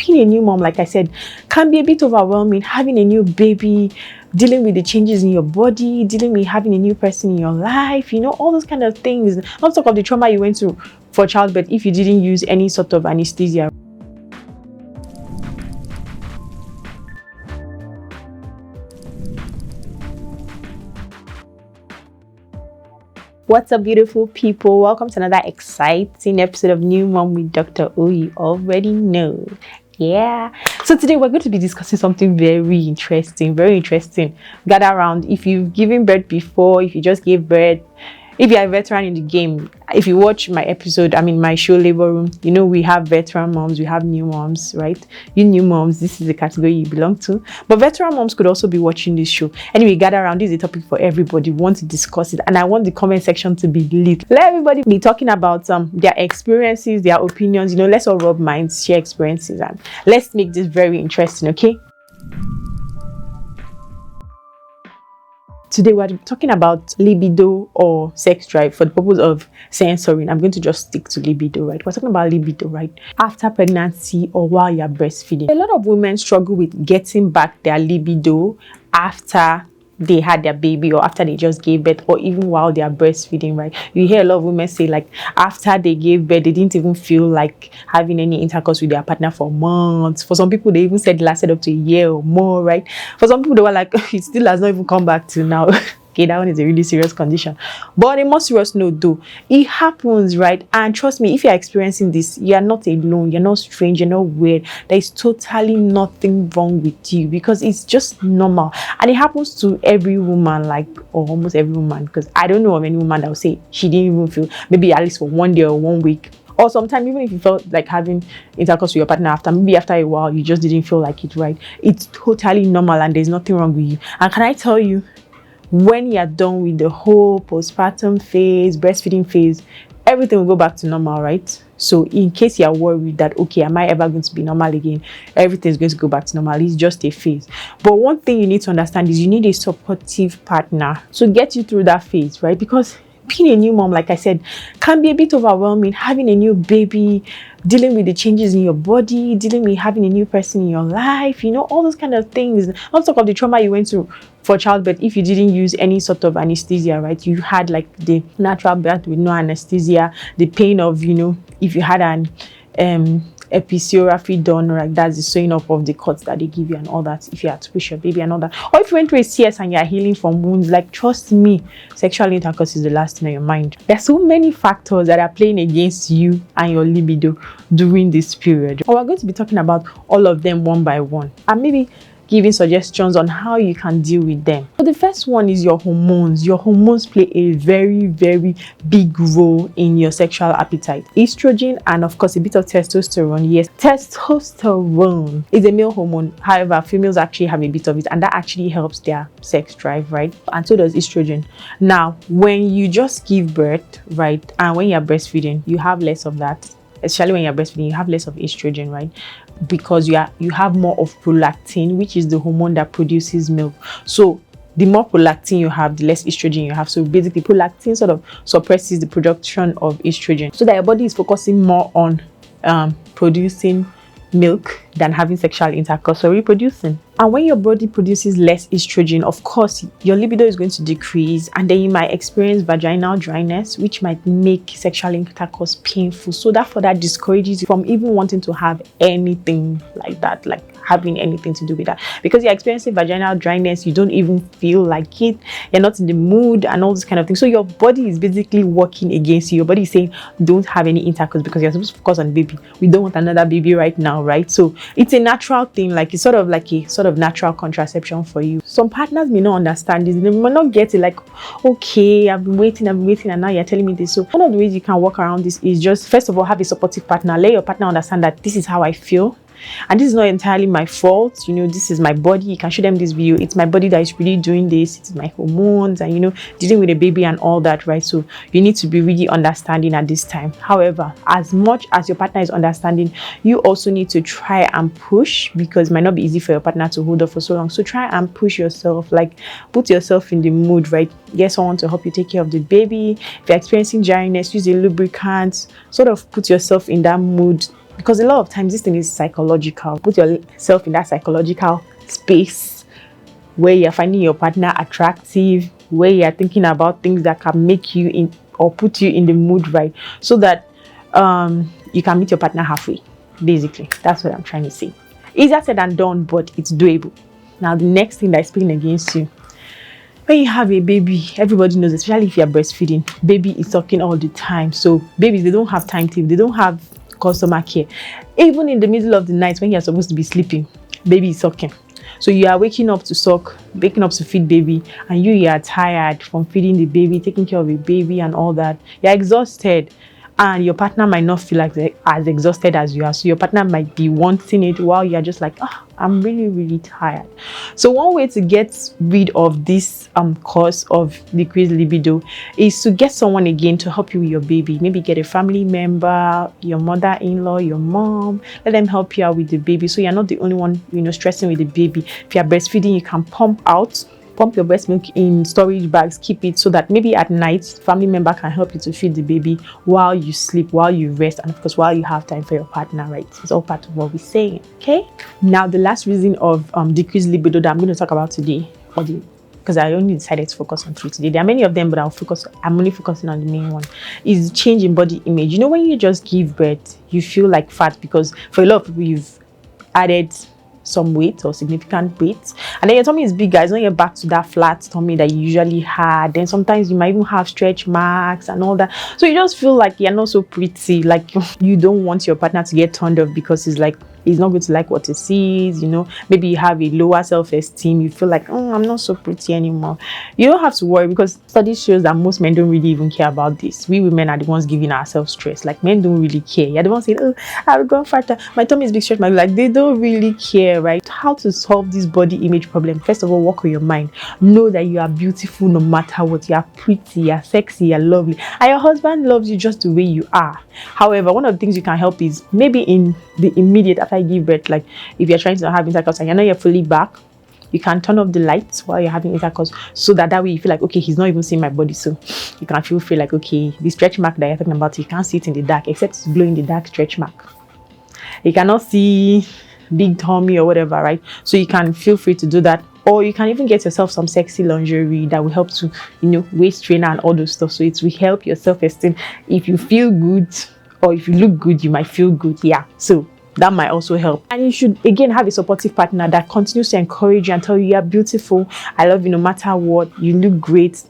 being a new mom, like I said, can be a bit overwhelming. Having a new baby, dealing with the changes in your body, dealing with having a new person in your life, all those kind of things. Not talk of the trauma you went through for childbirth if you didn't use any sort of anesthesia. What's up, beautiful people? Welcome to another exciting episode of New Mom with Dr. O. You already know. Yeah. So today we're going to be discussing something very interesting. Gather around. If you've given birth before, if you just gave birth, if you're a veteran in the game, if you watch my show Labor Room, we have veteran moms, we have new moms, right? You new moms, this is the category you belong to. But veteran moms could also be watching this show. Anyway, gather around. This is a topic for everybody. We want to discuss it, and I want the comment section to be lit. Let everybody be talking about their experiences, their opinions. Let's all rub minds, share experiences, and let's make this very interesting, okay? Today we're talking about libido or sex drive for the purpose of censoring. I'm going to just stick to libido, right? We're talking about libido, right? After pregnancy or while you're breastfeeding. A lot of women struggle with getting back their libido after they had their baby or after they just gave birth or even while they are breastfeeding, right? You hear a lot of women say like after they gave birth, they didn't even feel like having any intercourse with their partner for months. For some people, they even said it lasted up to a year or more, right? For some people, they were like, it still has not even come back to now. Okay, that one is a really serious condition. But a more serious note though, it happens, right? And trust me, if you're experiencing this, you're not alone, you're not strange, you're not weird. There is totally nothing wrong with you because it's just normal. And it happens to every woman, or almost every woman, because I don't know of any woman that will say she didn't even feel, maybe at least for one day or 1 week. Or sometimes, even if you felt like having intercourse with your partner after a while, you just didn't feel like it, right? It's totally normal and there's nothing wrong with you. And can I tell you, when you're done with the whole postpartum phase, breastfeeding phase, everything will go back to normal, right? So in case you're worried that, okay, am I ever going to be normal again? Everything's going to go back to normal. It's just a phase. But one thing you need to understand is you need a supportive partner to get you through that phase, right? Because being a new mom, like I said, can be a bit overwhelming. Having a new baby, dealing with the changes in your body, dealing with having a new person in your life, all those kind of things. Not talk of the trauma you went through for childbirth if you didn't use any sort of anesthesia, right? You had like the natural birth with no anesthesia, the pain of, if you had an episiotomy done, right? That's the sewing up of the cuts that they give you and all that, if you had to push your baby and all that. Or if you went through a CS and you're healing from wounds, trust me, sexual intercourse is the last thing on your mind. There's so many factors that are playing against you and your libido during this period. We're going to be talking about all of them one by one and maybe giving suggestions on how you can deal with them. So the first one is your hormones. Your hormones play a very, very big role in your sexual appetite. Estrogen and of course a bit of testosterone. Yes, testosterone is a male hormone. However, females actually have a bit of it and that actually helps their sex drive, right? And so does estrogen. Now, when you just give birth, right, and when you're breastfeeding, you have less of that. Especially when you're breastfeeding, you have less of estrogen, right? Because you have more of prolactin, which is the hormone that produces milk. So the more prolactin you have, the less estrogen you have. So basically, prolactin sort of suppresses the production of estrogen, so that your body is focusing more on producing milk than having sexual intercourse or reproducing. And when your body produces less estrogen, of course, your libido is going to decrease, and then you might experience vaginal dryness, which might make sexual intercourse painful. So that further discourages you from even wanting to have anything like that, like having anything to do with that. Because you're experiencing vaginal dryness, you don't even feel like it, you're not in the mood and all this kind of thing. So your body is basically working against you. Your body is saying, don't have any intercourse because you're supposed to focus on baby. We don't want another baby right now, right? So it's a natural thing, it's sort of like a sort of natural contraception for you. Some partners may not understand this. They may not get it, like, okay, I've been waiting and now you're telling me this. So one of the ways you can work around this is just, first of all, have a supportive partner. Let your partner understand that this is how I feel. And this is not entirely my fault. This is my body. You can show them this video. It's my body that is really doing this. It's my hormones and, dealing with a baby and all that, right? So you need to be really understanding at this time. However, as much as your partner is understanding, you also need to try and push, because it might not be easy for your partner to hold up for so long. So try and push yourself, put yourself in the mood, right? Get someone to help you take care of the baby. If you're experiencing dryness, use a lubricant. Sort of put yourself in that mood because a lot of times this thing is psychological. Put yourself in that psychological space where you're finding your partner attractive, where you're thinking about things that can make you in or put you in the mood, right? So that you can meet your partner halfway. Basically, that's what I'm trying to say. Easier said than done, but it's doable. Now, the next thing that's playing against you, when you have a baby, everybody knows, especially if you're breastfeeding, baby is sucking all the time. So babies, they don't have timetable, they don't have customer care. Even in the middle of the night when you're supposed to be sleeping, baby is sucking. So you are waking up to suck, waking up to feed baby, and you are tired from feeding the baby, taking care of a baby and all that. You're exhausted, and your partner might not feel like as exhausted as you are. So your partner might be wanting it while you're just like, I'm really, really tired. So one way to get rid of this cause of decreased libido is to get someone again to help you with your baby. Maybe get a family member, your mother-in-law, your mom. Let them help you out with the baby, so you're not the only one, stressing with the baby. If you're breastfeeding, you can pump your breast milk in storage bags, keep it, so that maybe at night family member can help you to feed the baby while you sleep, while you rest, and of course while you have time for your partner, right? It's all part of what we're saying. Okay, now the last reason of decreased libido that I'm going to talk about today, because I only decided to focus on 3 today. There are many of them, but I'm only focusing on the main one, is change in body image. When you just give birth, you feel like fat, because for a lot of people you've added some weight or significant weight, and then your tummy is big, guys. When you're back to that flat tummy that you usually had, then sometimes you might even have stretch marks and all that. So you just feel like you're not so pretty, like you don't want your partner to get turned off because it's like he's not going to like what he sees. Maybe you have a lower self-esteem, you feel like, I'm not so pretty anymore. You don't have to worry, because studies shows that most men don't really even care about this. We women are the ones giving ourselves stress. Like, men don't really care. You're the ones saying, I've gone fatter, my tummy is big, stretch mark. Like, they don't really care, right? How to solve this body image problem? First of all, work on your mind. Know that you are beautiful no matter what. You are pretty, you are sexy, you are lovely, and your husband loves you just the way you are. However, one of the things you can help is maybe in the immediate after you give birth, like if you're trying to have intercourse and you're fully back, you can turn off the lights while you're having intercourse, so that way you feel like, okay, he's not even seeing my body, so you can feel free, like, okay, the stretch mark that you're talking about, you can't see it in the dark, except it's glowing in the dark stretch mark. You cannot see big tummy or whatever, right? So you can feel free to do that. Or you can even get yourself some sexy lingerie that will help to, waist trainer and all those stuff. So it will help your self-esteem. If you feel good or if you look good, you might feel good. Yeah. So that might also help. And you should again have a supportive partner that continues to encourage you and tell you, you're beautiful, I love you no matter what, you look great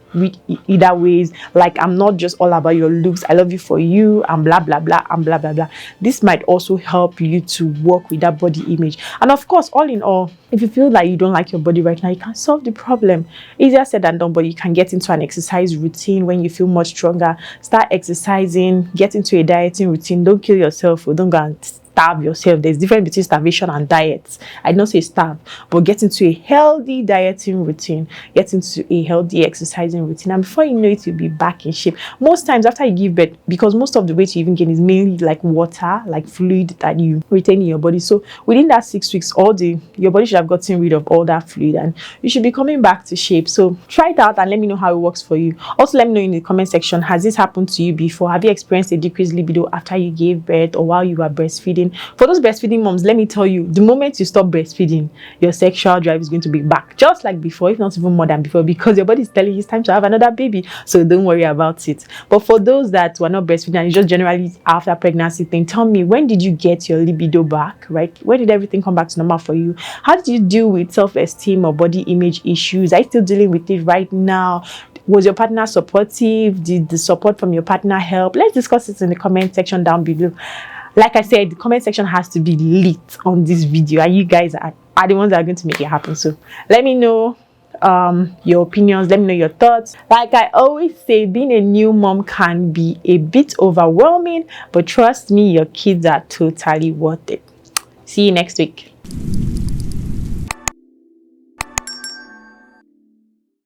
either ways. Like, I'm not just all about your looks, I love you for you, and blah blah blah and blah blah blah. This might also help you to work with that body image. And of course, all in all, if you feel like you don't like your body right now, you can solve the problem. Easier said than done, but you can get into an exercise routine when you feel much stronger. Start exercising, get into a dieting routine. Don't kill yourself, or don't go and starve yourself. There's difference between starvation and diet. I don't say starve, but get into a healthy dieting routine, get into a healthy exercising routine, and before you know it, you'll be back in shape. Most times after you give birth, because most of the weight you even gain is mainly like water, like fluid that you retain in your body. So within that 6 weeks, your body should have gotten rid of all that fluid, and you should be coming back to shape. So try it out and let me know how it works for you. Also, let me know in the comment section, has this happened to you before? Have you experienced a decreased libido after you gave birth or while you were breastfeeding? For those breastfeeding moms, let me tell you, the moment you stop breastfeeding, your sexual drive is going to be back just like before, if not even more than before, because your body is telling you it's time to have another baby. So don't worry about it. But for those that were not breastfeeding and it's just generally after pregnancy thing, tell me, when did you get your libido back, right? When did everything come back to normal for you? How did you deal with self-esteem or body image issues? Are you still dealing with it right now? Was your partner supportive? Did the support from your partner help? Let's discuss it in the comment section down below. Like I said, the comment section has to be lit on this video, and you guys are the ones that are going to make it happen. So let me know your opinions, let me know your thoughts. Like I always say, being a new mom can be a bit overwhelming, but trust me, your kids are totally worth it. See you next week.